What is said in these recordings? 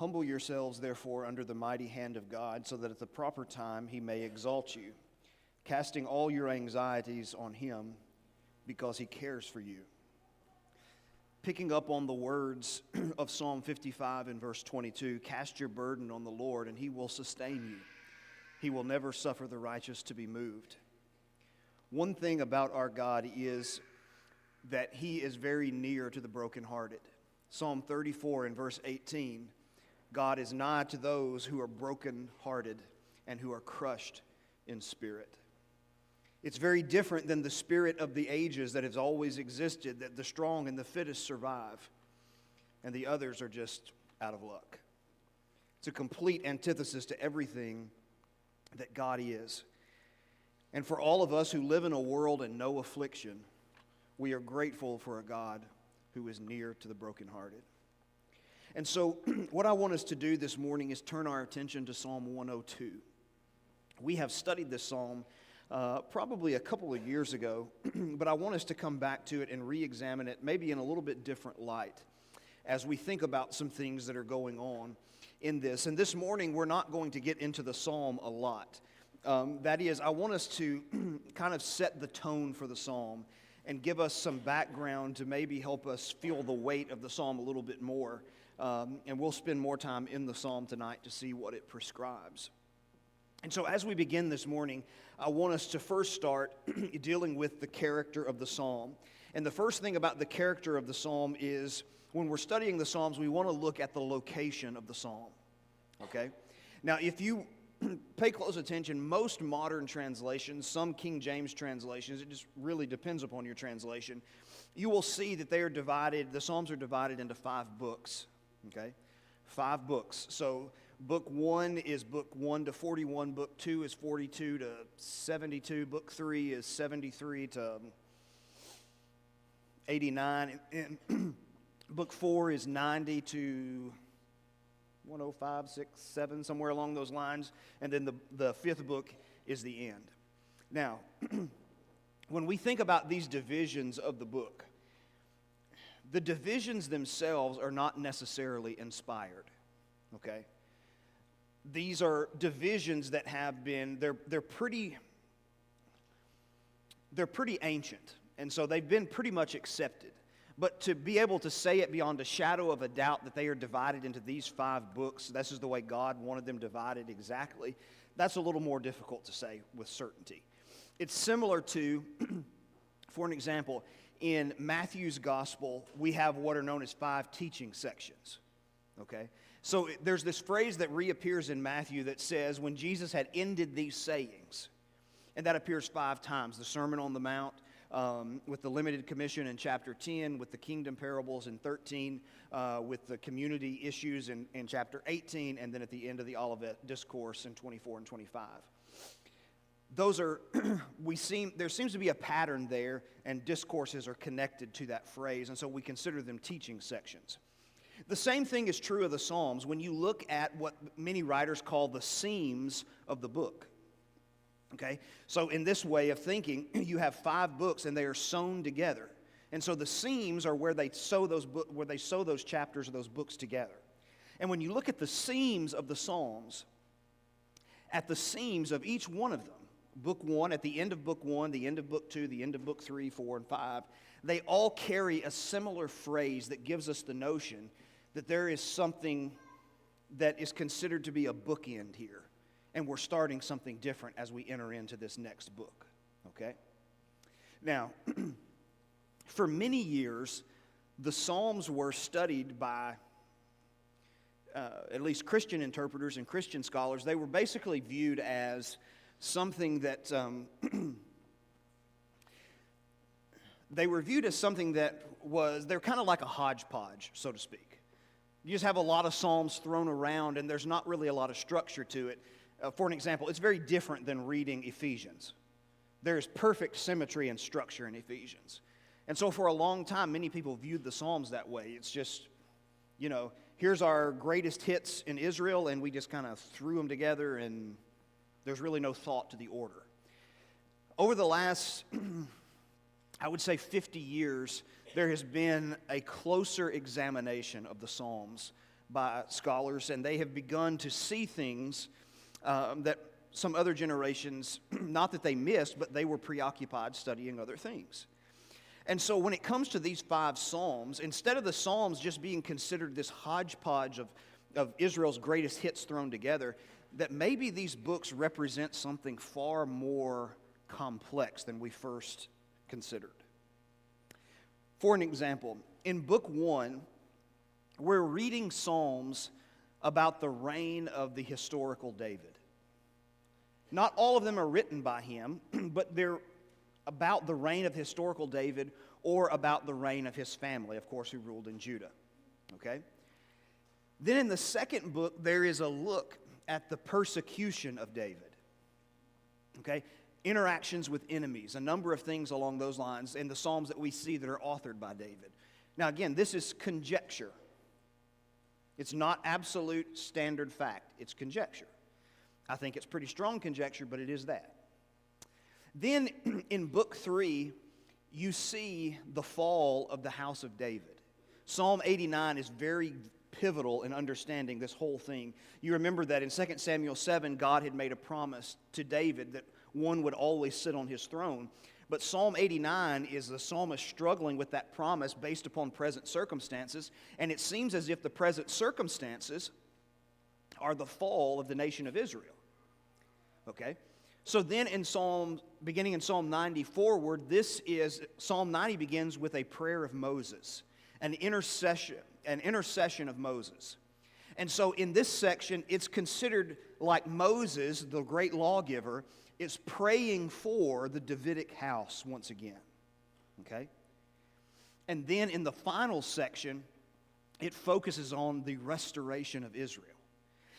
Humble yourselves, therefore, under the mighty hand of God, so that at the proper time he may exalt you, casting all your anxieties on him, because he cares for you. Picking up on the words of Psalm 55 and verse 22, cast your burden on the Lord, and he will sustain you. He will never suffer the righteous to be moved. One thing about our God is that he is very near to the brokenhearted. Psalm 34 and verse 18, God is nigh to those who are brokenhearted and who are crushed in spirit. It's very different than the spirit of the ages that has always existed, that the strong and the fittest survive, and the others are just out of luck. It's a complete antithesis to everything that God is. And for all of us who live in a world and know affliction, we are grateful for a God who is near to the brokenhearted. And so what I want us to do this morning is turn our attention to Psalm 102. We have studied this psalm probably a couple of years ago, but I want us to come back to it and re-examine it maybe in a little bit different light as we think about some things that are going on in this. And this morning we're not going to get into the psalm a lot. That is, I want us to kind of set the tone for the psalm and give us some background to maybe help us feel the weight of the psalm a little bit more. And we'll spend more time in the psalm tonight to see what it prescribes. And so as we begin this morning, I want us to first start dealing with the character of the psalm. And the first thing about the character of the psalm is when we're studying the psalms, we want to look at the location of the psalm. Okay? Now, if you pay close attention, most modern translations, some King James translations, it just really depends upon your translation, you will see that they are divided, the psalms are divided into 5 books. Okay? 5 books. So book 1 is book 1 to 41, book 2 is 42 to 72, book 3 is 73 to 89, and book 4 is 90 to 105, 6, 7, somewhere along those lines, and then the 5th book is the end. Now, when we think about these divisions of the book, the divisions themselves are not necessarily inspired, okay? These are divisions that have been, they're pretty ancient, and so they've been pretty much accepted. But to be able to say it beyond a shadow of a doubt that they are divided into these 5 books, this is the way God wanted them divided exactly, that's a little more difficult to say with certainty. It's similar to, for an example, in Matthew's gospel, we have what are known as 5 teaching sections, okay? So there's this phrase that reappears in Matthew that says, when Jesus had ended these sayings, and that appears 5 times, the Sermon on the Mount, with the limited commission in chapter 10, with the kingdom parables in 13, with the community issues in chapter 18, and then at the end of the Olivet Discourse in 24 and 25. Those are, there seems to be a pattern there, and discourses are connected to that phrase, and so we consider them teaching sections. The same thing is true of the Psalms when you look at what many writers call the seams of the book. Okay? So in this way of thinking, you have 5 books and they are sewn together. And so the seams are where they sew those chapters or those books together. And when you look at the seams of the Psalms, at the seams of each one of them, book 1, at the end of book 1, the end of book 2, the end of book 3, 4, and 5, they all carry a similar phrase that gives us the notion that there is something that is considered to be a bookend here. And we're starting something different as we enter into this next book, okay? Now, for many years, the Psalms were studied by at least Christian interpreters and Christian scholars. They were basically viewed as something that they're kind of like a hodgepodge, so to speak. You just have a lot of Psalms thrown around, and there's not really a lot of structure to it. For an example, it's very different than reading Ephesians. There is perfect symmetry and structure in Ephesians. And so for a long time, many people viewed the Psalms that way. It's just, here's our greatest hits in Israel, and we just kind of threw them together, and there's really no thought to the order. Over the last, I would say 50 years, there has been a closer examination of the Psalms by scholars, and they have begun to see things that some other generations, not that they missed, but they were preoccupied studying other things. And so when it comes to these 5 Psalms, instead of the Psalms just being considered this hodgepodge of Israel's greatest hits thrown together, that maybe these books represent something far more complex than we first considered. For an example, in Book 1, we're reading Psalms about the reign of the historical David. Not all of them are written by him, but they're about the reign of historical David or about the reign of his family, of course, who ruled in Judah. Okay? Then in the second book, there is a look at the persecution of David. Okay? Interactions with enemies, a number of things along those lines in the Psalms that we see that are authored by David. Now again, this is conjecture. It's not absolute standard fact. It's conjecture. I think it's pretty strong conjecture, but it is that. Then in Book 3, you see the fall of the house of David. Psalm 89 is very pivotal in understanding this whole thing. You remember that in 2 Samuel 7, God had made a promise to David that one would always sit on his throne. But Psalm 89 is the psalmist struggling with that promise based upon present circumstances, and it seems as if the present circumstances are the fall of the nation of Israel. Okay? So then beginning in Psalm 90 forward, Psalm 90 begins with a prayer of Moses, an intercession of Moses. And so in this section, it's considered like Moses, the great lawgiver, is praying for the Davidic house once again. Okay? And then in the final section, it focuses on the restoration of Israel.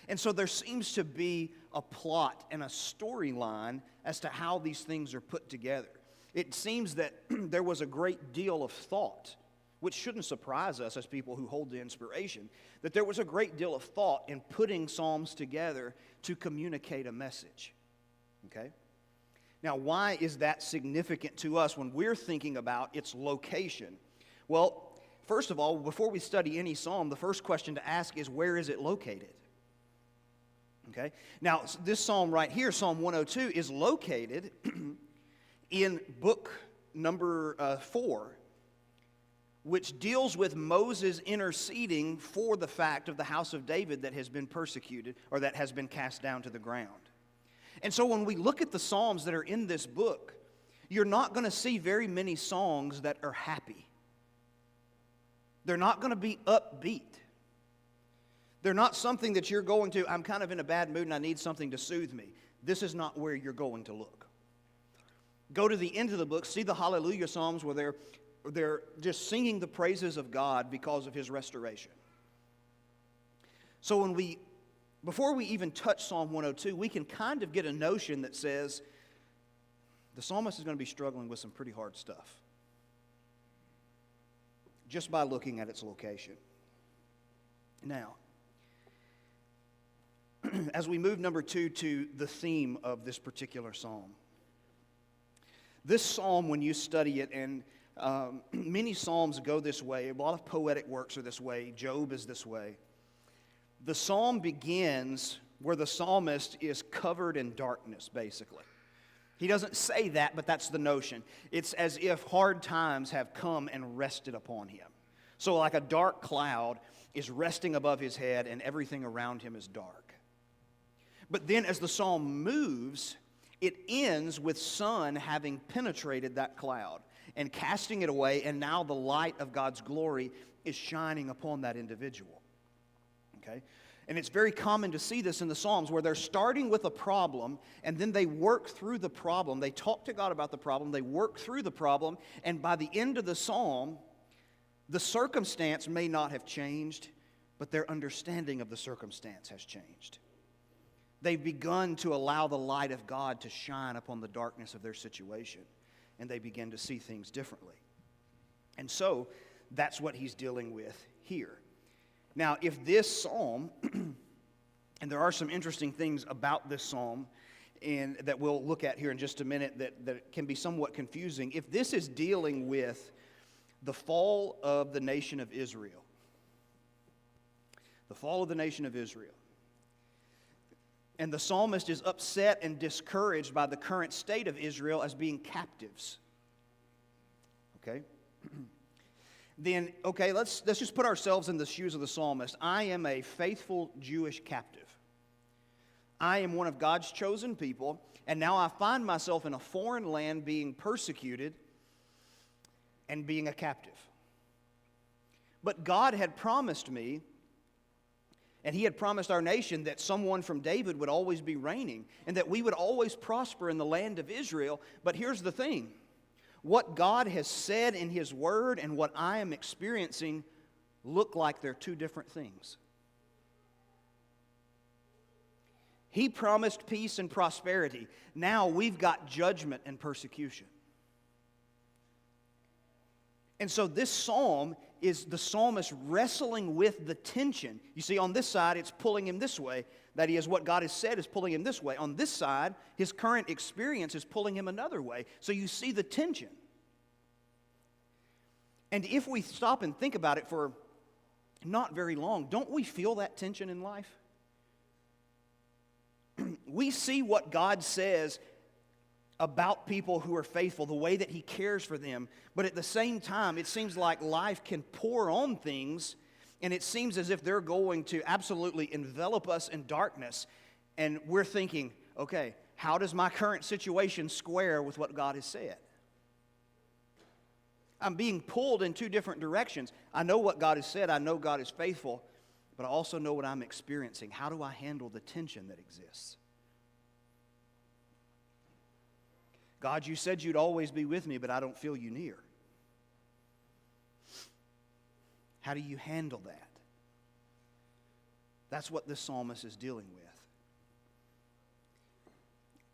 And so there seems to be a plot and a storyline as to how these things are put together. It seems that there was a great deal of thought, which shouldn't surprise us as people who hold the inspiration, that there was a great deal of thought in putting Psalms together to communicate a message. Okay? Now, why is that significant to us when we're thinking about its location? Well, first of all, before we study any psalm, the first question to ask is, where is it located? Okay? Now, this psalm right here, Psalm 102, is located in book number 4, which deals with Moses interceding for the fact of the house of David that has been persecuted or that has been cast down to the ground. And so when we look at the Psalms that are in this book, you're not going to see very many songs that are happy. They're not going to be upbeat. They're not something that you're going to, I'm kind of in a bad mood and I need something to soothe me. This is not where you're going to look. Go to the end of the book, see the Hallelujah Psalms where they're just singing the praises of God because of His restoration. So before we even touch Psalm 102, we can kind of get a notion that says the psalmist is going to be struggling with some pretty hard stuff just by looking at its location. Now, as we move number 2 to the theme of this particular psalm. This psalm, when you study it, and many psalms go this way, a lot of poetic works are this way, Job is this way. The psalm begins where the psalmist is covered in darkness, basically. He doesn't say that, but that's the notion. It's as if hard times have come and rested upon him. So like a dark cloud is resting above his head and everything around him is dark. But then as the psalm moves, it ends with sun having penetrated that cloud and casting it away, and now the light of God's glory is shining upon that individual. Okay? And it's very common to see this in the Psalms where they're starting with a problem and then they work through the problem. They talk to God about the problem, they work through the problem, and by the end of the psalm, the circumstance may not have changed, but their understanding of the circumstance has changed. They've begun to allow the light of God to shine upon the darkness of their situation, and they begin to see things differently. And so, that's what he's dealing with here. Now, if this psalm, and there are some interesting things about this psalm and that we'll look at here in just a minute that can be somewhat confusing. If this is dealing with the fall of the nation of Israel, the fall of the nation of Israel. And the psalmist is upset and discouraged by the current state of Israel as being captives. Okay? Then, okay, let's just put ourselves in the shoes of the psalmist. I am a faithful Jewish captive. I am one of God's chosen people, and now I find myself in a foreign land being persecuted and being a captive. But God had promised me, and He had promised our nation, that someone from David would always be reigning and that we would always prosper in the land of Israel. But here's the thing. What God has said in His Word and what I am experiencing look like they're two different things. He promised peace and prosperity. Now we've got judgment and persecution. And so this psalm is the psalmist wrestling with the tension. You see, on this side, it's pulling him this way. That is, what God has said is pulling him this way. On this side, his current experience is pulling him another way. So you see the tension. And if we stop and think about it for not very long, don't we feel that tension in life? We see what God says about people who are faithful, the way that He cares for them. But at the same time, it seems like life can pour on things, and it seems as if they're going to absolutely envelop us in darkness. And we're thinking, okay, how does my current situation square with what God has said? I'm being pulled in two different directions. I know what God has said. I know God is faithful. But I also know what I'm experiencing. How do I handle the tension that exists? God, you said you'd always be with me, but I don't feel you near. How do you handle that? That's what this psalmist is dealing with.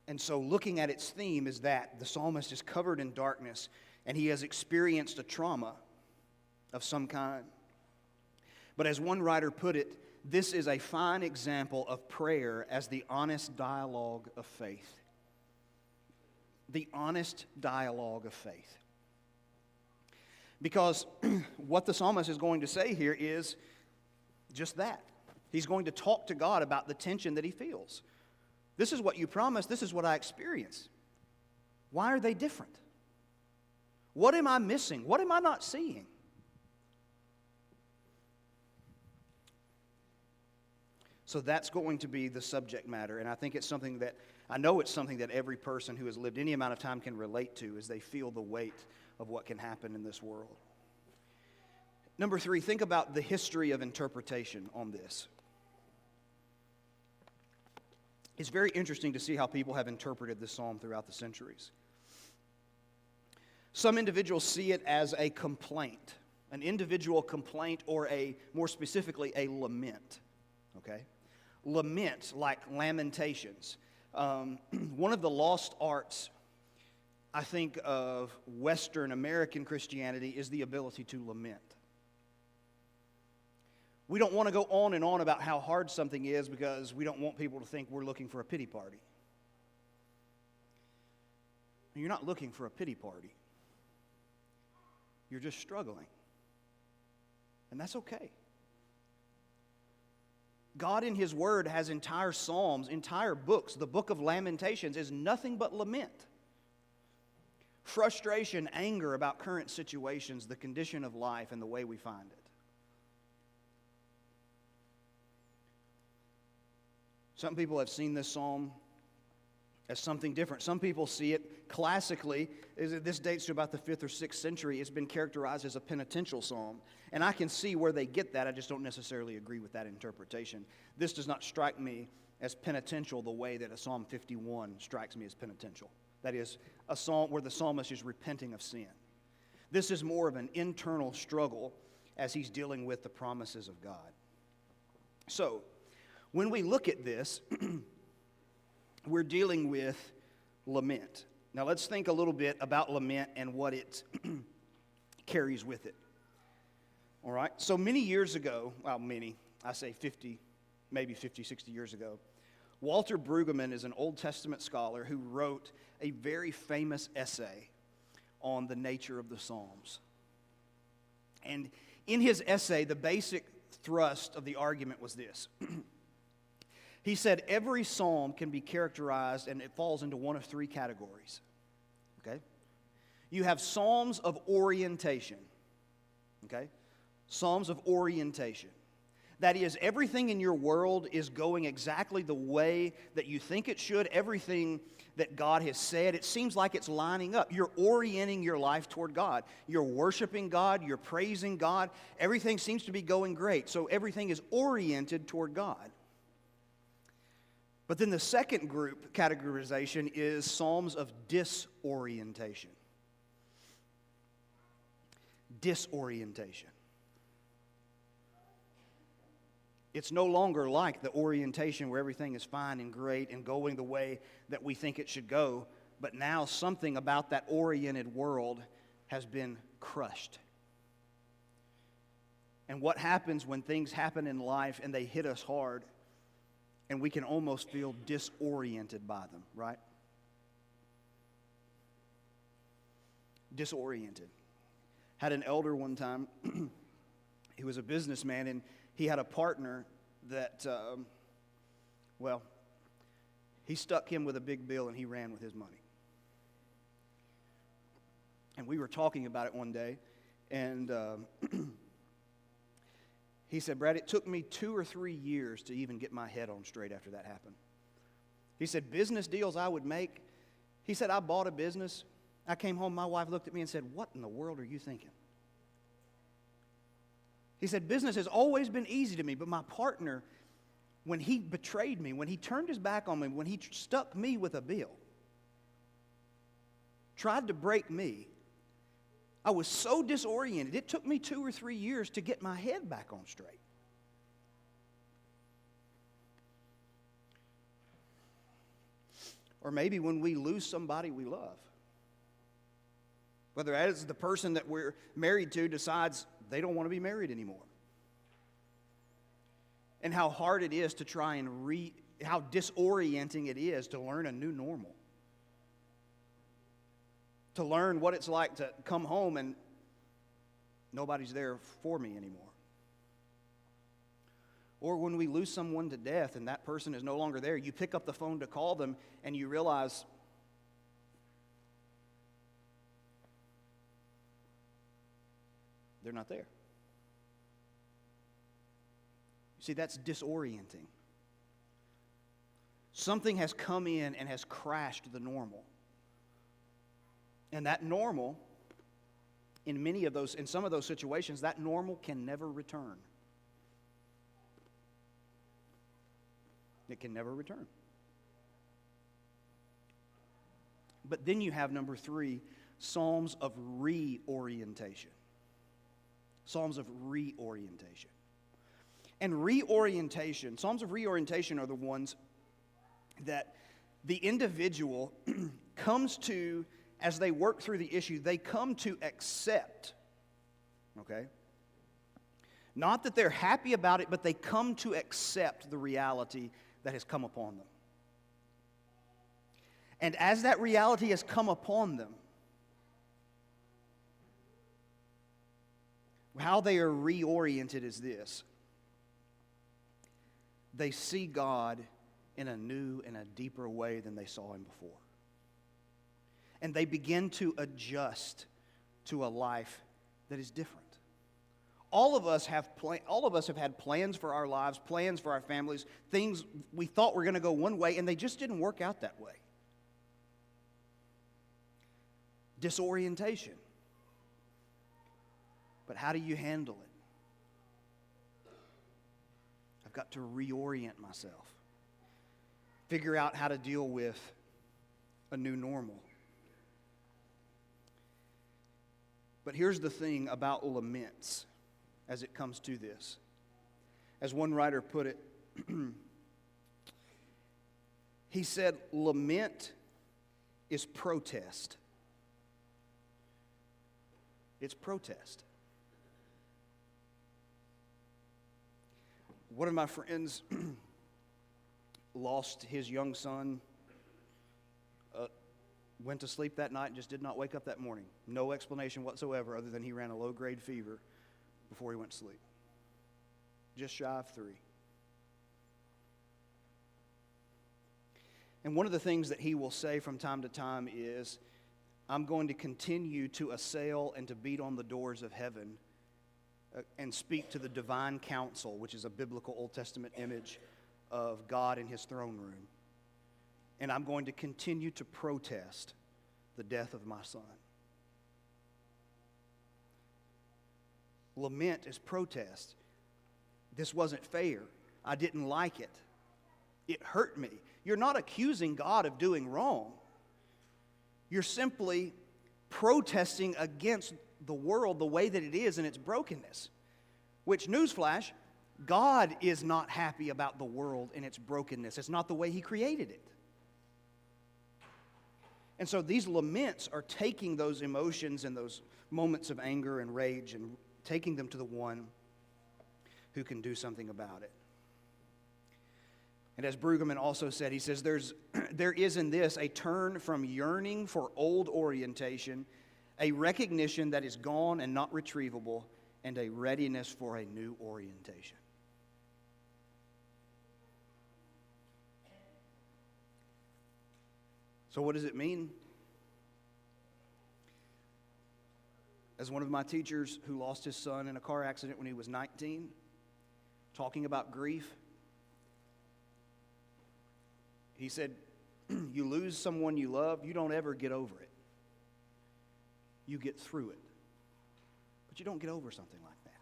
And so looking at its theme is that the psalmist is covered in darkness and he has experienced a trauma of some kind. But as one writer put it, this is a fine example of prayer as the honest dialogue of faith. The honest dialogue of faith. Because what the psalmist is going to say here is just that. He's going to talk to God about the tension that he feels. This is what you promised. This is what I experience. Why are they different? What am I missing? What am I not seeing? So that's going to be the subject matter, and I think it's something that, I know it's something that every person who has lived any amount of time can relate to as they feel the weight of what can happen in this world. Number 3, think about the history of interpretation on this. It's very interesting to see how people have interpreted this psalm throughout the centuries. Some individuals see it as a complaint, an individual complaint, or more specifically, a lament. Okay? Lament, like lamentations. One of the lost arts, I think, of Western American Christianity is the ability to lament. We don't want to go on and on about how hard something is because we don't want people to think we're looking for a pity party. You're not looking for a pity party. You're just struggling. And that's okay. God in His Word has entire psalms, entire books. The book of Lamentations is nothing but lament. Frustration, anger about current situations, the condition of life, and the way we find it. Some people have seen this psalm as something different. Some people see it classically, this dates to about the 5th or 6th century, it's been characterized as a penitential psalm. And I can see where they get that, I just don't necessarily agree with that interpretation. This does not strike me as penitential the way that a Psalm 51 strikes me as penitential. That is, a psalm where the psalmist is repenting of sin. This is more of an internal struggle as he's dealing with the promises of God. So, when we look at this, we're dealing with lament. Now let's think a little bit about lament and what it carries with it. All right? So many years ago, I say 50, maybe 50, 60 years ago, Walter Brueggemann is an Old Testament scholar who wrote a very famous essay on the nature of the Psalms. And in his essay, the basic thrust of the argument was this. He said every psalm can be characterized, and it falls into one of three categories. Okay? You have psalms of orientation. Okay? Psalms of orientation. That is, everything in your world is going exactly the way that you think it should. Everything that God has said, it seems like it's lining up. You're orienting your life toward God. You're worshiping God. You're praising God. Everything seems to be going great. So everything is oriented toward God. But then the second group categorization is psalms of disorientation. Disorientation. It's no longer like the orientation where everything is fine and great and going the way that we think it should go, but now something about that oriented world has been crushed. And what happens when things happen in life and they hit us hard and we can almost feel disoriented by them, right? Disoriented. Had an elder one time, he was a businessman, and he had a partner that, he stuck him with a big bill and he ran with his money. And we were talking about it one day, and he said, Brad, it took me 2 or 3 years to even get my head on straight after that happened. He said, business deals I would make, he said, I bought a business. I came home, my wife looked at me and said, what in the world are you thinking? He said, business has always been easy to me, but my partner, when he betrayed me, when he turned his back on me, when he stuck me with a bill, tried to break me, I was so disoriented. It took me 2 or 3 years to get my head back on straight. Or maybe when we lose somebody we love. Whether that is the person that we're married to decides they don't want to be married anymore. And how hard it is to try and how disorienting it is to learn a new normal. To learn what it's like to come home and nobody's there for me anymore. Or when we lose someone to death and that person is no longer there, you pick up the phone to call them and you realize they're not there. You see, that's disorienting. Something has come in and has crashed the normal. And that normal, in some of those situations, that normal can never return. It can never return. But then you have number 3, Psalms of reorientation. Psalms of reorientation. And reorientation, Psalms of reorientation are the ones that the individual comes to, as they work through the issue, they come to accept. Okay? Not that they're happy about it, but they come to accept the reality that has come upon them. And as that reality has come upon them, how they are reoriented is this. They see God in a new and a deeper way than they saw Him before. And they begin to adjust to a life that is different. All of us have had plans for our lives, plans for our families, things we thought were going to go one way, and they just didn't work out that way. Disorientation. But how do you handle it? I've got to reorient myself. Figure out how to deal with a new normal. But here's the thing about laments as it comes to this. As one writer put it, he said, lament is protest. It's protest. One of my friends lost his young son, went to sleep that night and just did not wake up that morning. No explanation whatsoever other than he ran a low-grade fever before he went to sleep. just shy of 3. And one of the things that he will say from time to time is, I'm going to continue to assail and to beat on the doors of heaven and speak to the divine council, which is a biblical Old Testament image of God in his throne room. And I'm going to continue to protest the death of my son. Lament is protest. This wasn't fair. I didn't like it. It hurt me. You're not accusing God of doing wrong. You're simply protesting against the world the way that it is in its brokenness. Which, newsflash, God is not happy about the world and its brokenness. It's not the way he created it. And so these laments are taking those emotions and those moments of anger and rage and taking them to the one who can do something about it. And as Brueggemann also said, he says, there is in this a turn from yearning for old orientation, a recognition that is gone and not retrievable, and a readiness for a new orientation. So what does it mean? As one of my teachers who lost his son in a car accident when he was 19, talking about grief, he said, you lose someone you love, you don't ever get over it. You get through it. But you don't get over something like that.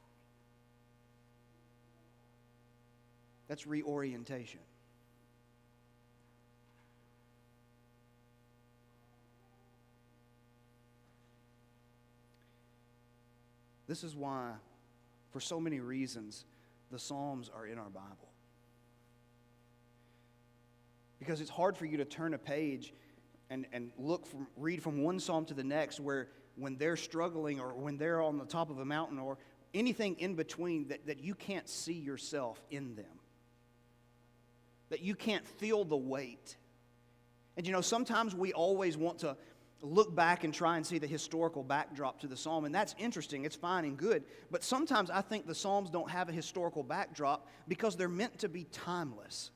That's reorientation. This is why, for so many reasons, the Psalms are in our Bible. Because it's hard for you to turn a page and read from one psalm to the next where when they're struggling or when they're on the top of a mountain or anything in between that you can't see yourself in them. That you can't feel the weight. And sometimes we always want to look back and try and see the historical backdrop to the psalm, and that's interesting. It's fine and good. But sometimes I think the Psalms don't have a historical backdrop because they're meant to be timeless.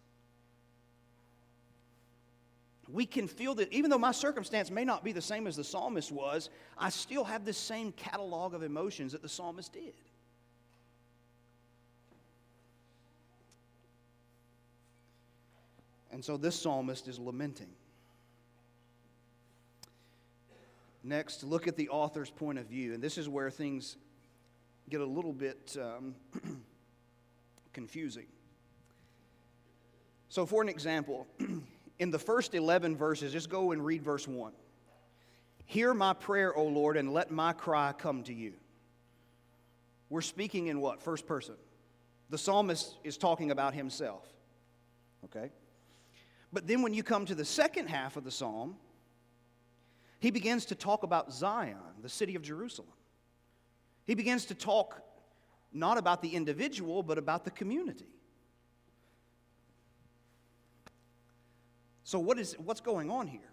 We can feel that even though my circumstance may not be the same as the psalmist was, I still have this same catalog of emotions that the psalmist did. And so this psalmist is lamenting. Next, look at the author's point of view. And this is where things get a little bit confusing. So for an example, in the first 11 verses, just go and read verse 1. Hear my prayer, O Lord, and let my cry come to you. We're speaking in what? First person. The psalmist is talking about himself. Okay? But then when you come to the second half of the psalm, he begins to talk about Zion, the city of Jerusalem. He begins to talk not about the individual, but about the community. So what's going on here?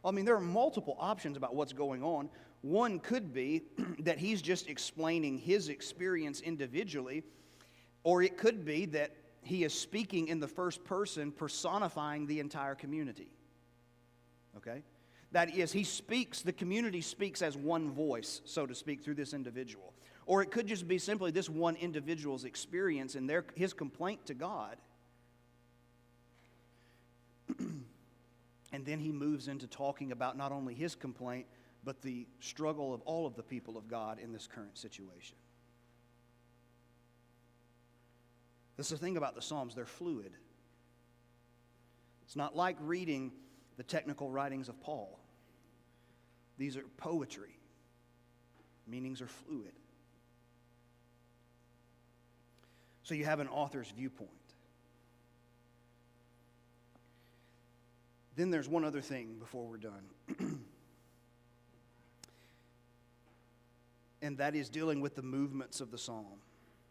I mean, there are multiple options about what's going on. One could be that he's just explaining his experience individually, or it could be that he is speaking in the first person, personifying the entire community. Okay? That is, the community speaks as one voice, so to speak, through this individual. Or it could just be simply this one individual's experience and his complaint to God. And then he moves into talking about not only his complaint, but the struggle of all of the people of God in this current situation. This is the thing about the Psalms, they're fluid. It's not like reading the technical writings of Paul. These are poetry. Meanings are fluid. So you have an author's viewpoint. Then there's one other thing before we're done. And that is dealing with the movements of the psalm.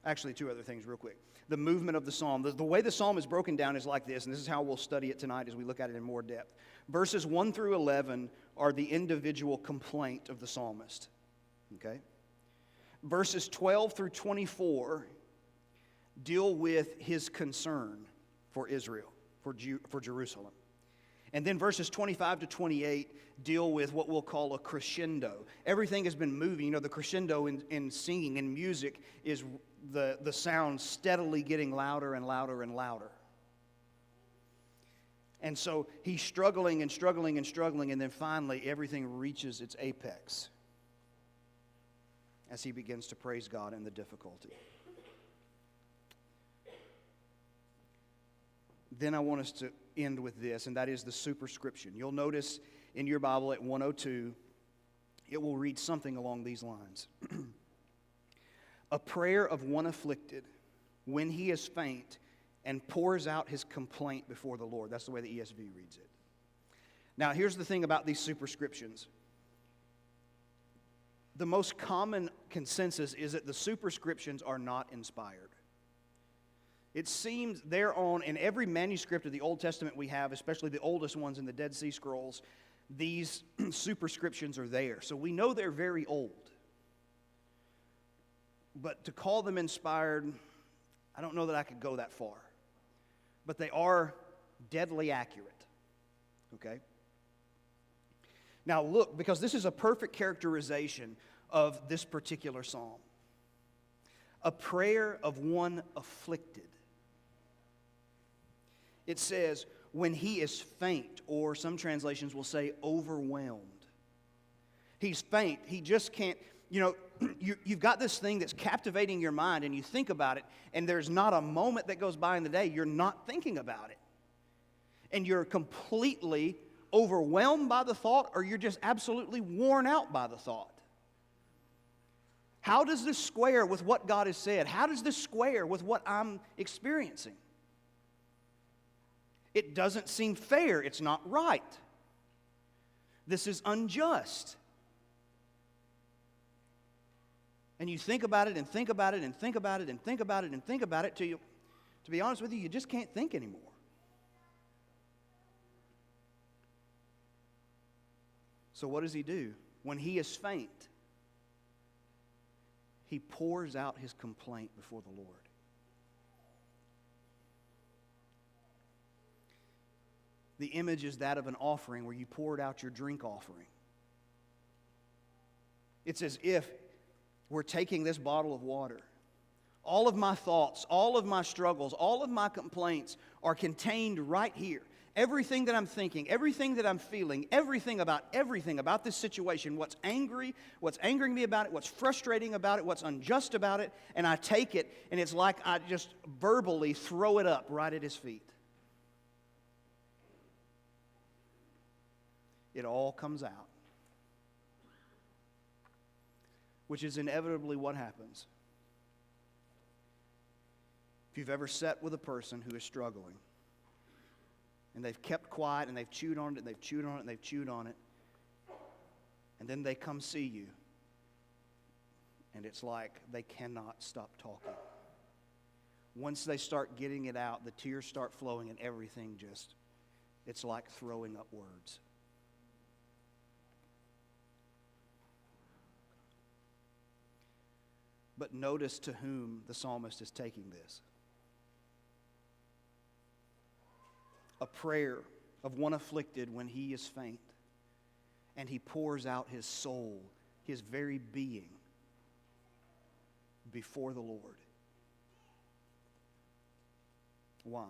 Actually, two other things real quick. The movement of the psalm. The way the psalm is broken down is like this, and this is how we'll study it tonight as we look at it in more depth. Verses 1 through 11 are the individual complaint of the psalmist. Okay? Verses 12 through 24 deal with his concern for Israel, for Jerusalem. And then verses 25 to 28 deal with what we'll call a crescendo. Everything has been moving. You know, the crescendo in singing and music is the sound steadily getting louder and louder and louder. And so he's struggling and struggling and struggling, and then finally everything reaches its apex as he begins to praise God in the difficulty. Then I want us to end with this, and that is the superscription. You'll notice in your Bible at 102, it will read something along these lines. A prayer of one afflicted when he is faint and pours out his complaint before the Lord. That's the way the ESV reads it. Now, here's the thing about these superscriptions. The most common consensus is that the superscriptions are not inspired. It seems thereon in every manuscript of the Old Testament we have, especially the oldest ones in the Dead Sea Scrolls, these superscriptions are there. So we know they're very old. But to call them inspired, I don't know that I could go that far. But they are deadly accurate. Okay? Now look, because this is a perfect characterization of this particular psalm. A prayer of one afflicted. It says, when he is faint, or some translations will say overwhelmed. He's faint. He just can't, you've got this thing that's captivating your mind, and you think about it, and there's not a moment that goes by in the day you're not thinking about it. And you're completely overwhelmed by the thought, or you're just absolutely worn out by the thought. How does this square with what God has said? How does this square with what I'm experiencing? It doesn't seem fair. It's not right. This is unjust. And you think about it and think about it and think about it and think about it and think about it till you, to be honest with you, you just can't think anymore. So what does he do? When he is faint, he pours out his complaint before the Lord. The image is that of an offering where you poured out your drink offering. It's as if we're taking this bottle of water. All of my thoughts, all of my struggles, all of my complaints are contained right here. Everything that I'm thinking, everything that I'm feeling, everything about this situation, what's angering me about it, what's frustrating about it, what's unjust about it, and I take it, and it's like I just verbally throw it up right at his feet. It all comes out. Which is inevitably what happens. If you've ever sat with a person who is struggling, and they've kept quiet, and they've chewed on it, and they've chewed on it, and they've chewed on it, and then they come see you, and it's like they cannot stop talking. Once they start getting it out, the tears start flowing, and everything just, it's like throwing up words. But notice to whom the psalmist is taking this. A prayer of one afflicted when he is faint, and he pours out his soul, his very being, before the Lord. Why?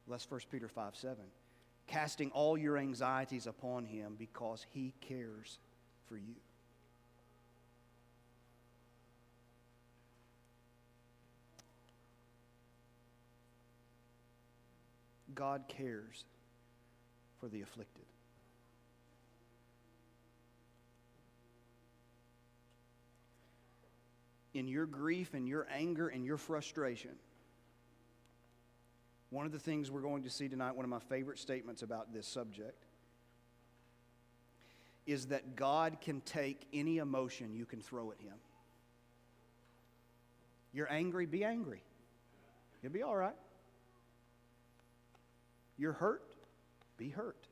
Well, that's 1 Peter 5:7. Casting all your anxieties upon him because he cares for you. God cares for the afflicted. In your grief and your anger and your frustration, one of the things we're going to see tonight, one of my favorite statements about this subject, is that God can take any emotion you can throw at him. You're angry, be angry. You'll be all right. You're hurt, be hurt.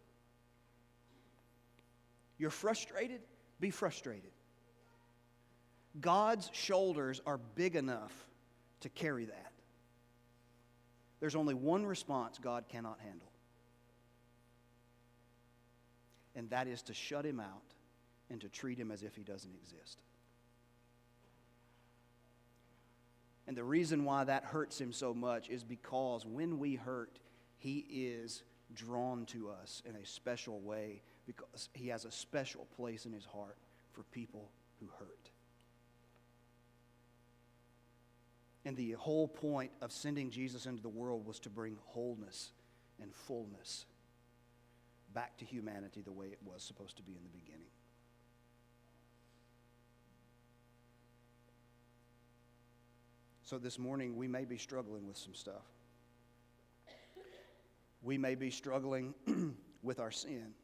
You're frustrated, be frustrated. God's shoulders are big enough to carry that. There's only one response God cannot handle, and that is to shut him out and to treat him as if he doesn't exist. And the reason why that hurts him so much is because when we hurt, he is drawn to us in a special way because he has a special place in his heart for people who hurt. And the whole point of sending Jesus into the world was to bring wholeness and fullness back to humanity the way it was supposed to be in the beginning. So this morning, we may be struggling with some stuff. We may be struggling with our sin.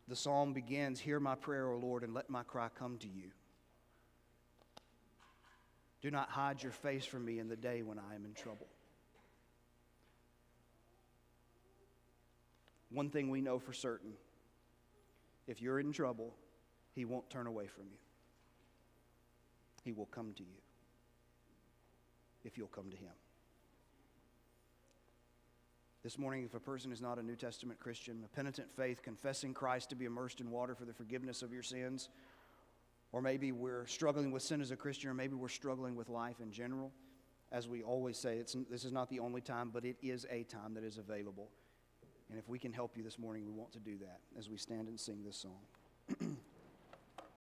The psalm begins, "Hear my prayer, O Lord, and let my cry come to you. Do not hide your face from me in the day when I am in trouble." One thing we know for certain, if you're in trouble, he won't turn away from you. He will come to you if you'll come to him. This morning, if a person is not a New Testament Christian, a penitent faith, confessing Christ to be immersed in water for the forgiveness of your sins, or maybe we're struggling with sin as a Christian, or maybe we're struggling with life in general, as we always say, this is not the only time, but it is a time that is available. And if we can help you this morning, we want to do that as we stand and sing this song.